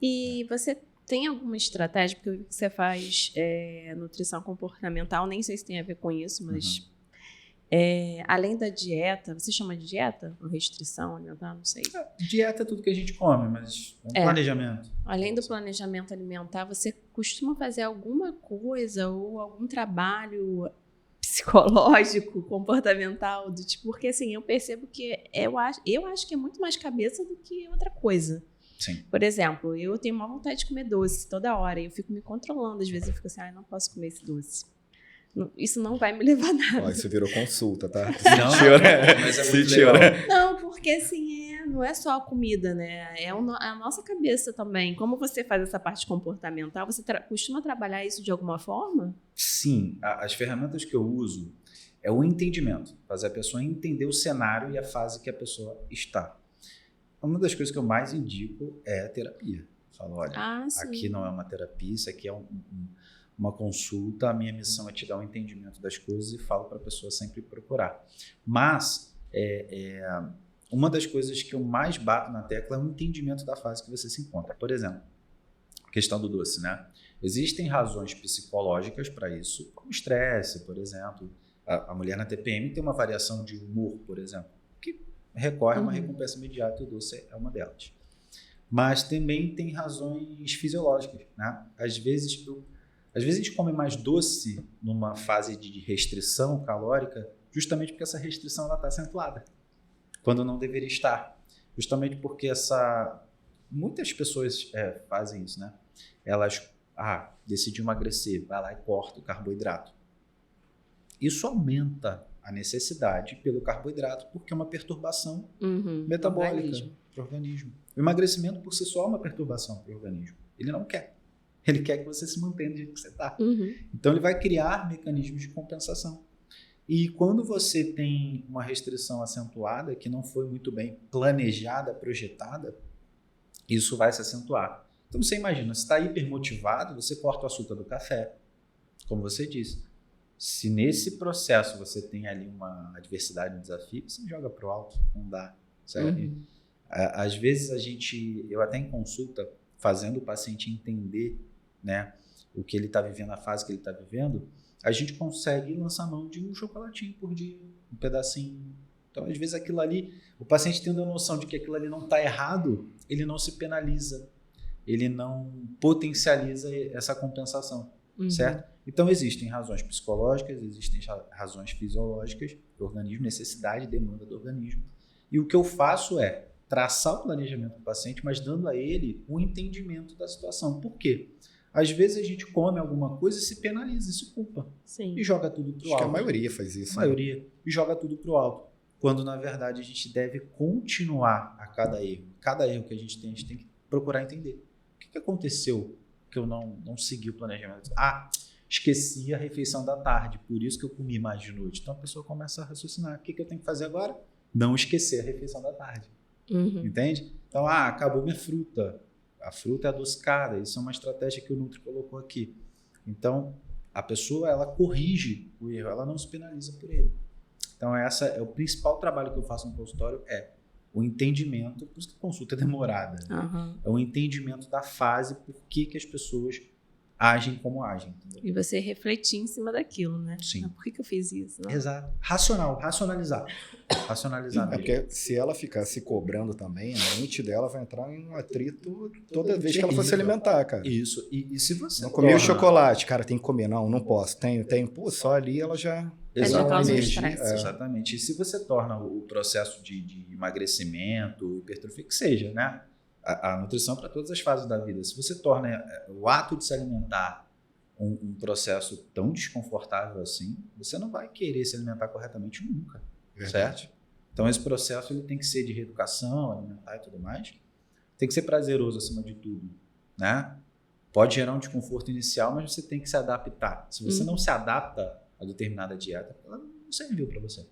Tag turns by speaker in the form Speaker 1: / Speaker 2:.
Speaker 1: E você tem alguma estratégia, porque eu vi que você faz nutrição comportamental, nem sei se tem a ver com isso, mas além da dieta, você chama de dieta? Ou restrição alimentar? Não sei.
Speaker 2: Dieta é tudo que a gente come, mas um planejamento.
Speaker 1: Além do planejamento alimentar, você costuma fazer alguma coisa ou algum trabalho psicológico, comportamental, do tipo, porque assim, eu percebo que eu acho que é muito mais cabeça do que outra coisa.
Speaker 2: Sim.
Speaker 1: Por exemplo, eu tenho uma vontade de comer doce toda hora, e eu fico me controlando, às vezes eu fico assim, não posso comer esse doce. Isso não vai me levar a nada.
Speaker 3: Isso virou consulta, tá?
Speaker 2: Não, mas é muito legal.
Speaker 1: Não, porque assim, não é só a comida, né? É a nossa cabeça também. Como você faz essa parte comportamental, você costuma trabalhar isso de alguma forma?
Speaker 2: Sim, as ferramentas que eu uso é o entendimento, fazer a pessoa entender o cenário e a fase que a pessoa está. Uma das coisas que eu mais indico é a terapia. Falo, olha, aqui não é uma terapia, isso aqui é uma consulta, a minha missão é te dar um entendimento das coisas e falo para a pessoa sempre procurar. Mas uma das coisas que eu mais bato na tecla é o entendimento da fase que você se encontra. Por exemplo, a questão do doce, né? Existem razões psicológicas para isso, como estresse, por exemplo. A mulher na TPM tem uma variação de humor, por exemplo, que recorre a uma recompensa imediata e o doce é uma delas. Mas também tem razões fisiológicas, né? Às vezes a gente come mais doce numa fase de restrição calórica justamente porque essa restrição está acentuada, quando não deveria estar. Justamente porque muitas pessoas fazem isso, né? Elas decidem emagrecer, vai lá e corta o carboidrato. Isso aumenta a necessidade pelo carboidrato porque é uma perturbação metabólica para o organismo. O emagrecimento por si só é uma perturbação para o organismo. Ele não quer. Ele quer que você se mantenha do jeito que você está. Então, ele vai criar mecanismos de compensação. E quando você tem uma restrição acentuada, que não foi muito bem planejada, projetada, isso vai se acentuar. Então, você imagina, você está hipermotivado, você corta o açúcar do café, como você disse. Se nesse processo você tem ali uma adversidade, um desafio, você joga para o alto, não dá, certo? Às vezes eu até em consulta, fazendo o paciente entender, né, o que ele está vivendo, a fase que ele está vivendo, a gente consegue lançar mão de um chocolatinho por dia, um pedacinho. Então, às vezes aquilo ali, o paciente tendo a noção de que aquilo ali não está errado, ele não se penaliza, ele não potencializa essa compensação, certo? Então, existem razões psicológicas, existem razões fisiológicas do organismo, necessidade e demanda do organismo. E o que eu faço é traçar o planejamento do paciente, mas dando a ele um entendimento da situação. Por quê? Às vezes a gente come alguma coisa e se penaliza, se culpa.
Speaker 1: Sim.
Speaker 2: E joga tudo pro alto.
Speaker 3: Acho que a maioria faz isso.
Speaker 2: A maioria. E joga tudo pro alto. Quando, na verdade, a gente deve continuar a cada erro. Cada erro que a gente tem que procurar entender. O que aconteceu que eu não segui o planejamento? Esqueci a refeição da tarde, por isso que eu comi mais de noite. Então a pessoa começa a raciocinar. O que eu tenho que fazer agora? Não esquecer a refeição da tarde. Entende? Então, acabou minha fruta. A fruta é adocicada. Isso é uma estratégia que o Nutri colocou aqui. Então, a pessoa, ela corrige o erro, ela não se penaliza por ele. Então, essa é o principal trabalho que eu faço no consultório, é o entendimento, por isso que a consulta é demorada. Né? É o entendimento da fase, por que as pessoas agem como agem. Entendeu?
Speaker 1: E você refletir em cima daquilo, né?
Speaker 2: Sim.
Speaker 1: Por que eu fiz isso? Não?
Speaker 2: Exato. Racionalizar.
Speaker 3: Porque se ela ficar se cobrando também, a mente dela vai entrar em um atrito toda vez que ela for se alimentar, cara.
Speaker 2: Isso. E se você
Speaker 3: não comer o chocolate, cara, tem que comer. Não posso. Tenho. Pô, só ali ela já...
Speaker 2: Exatamente. Exatamente. E se você torna o processo de emagrecimento, hipertrofia, que seja, né? A nutrição para todas as fases da vida. Se você torna o ato de se alimentar um processo tão desconfortável assim, você não vai querer se alimentar corretamente nunca, certo? Então esse processo ele tem que ser de reeducação alimentar e tudo mais, tem que ser prazeroso acima de tudo, né? Pode gerar um desconforto inicial, mas você tem que se adaptar. Se você não se adapta a determinada dieta, ela não serviu para você.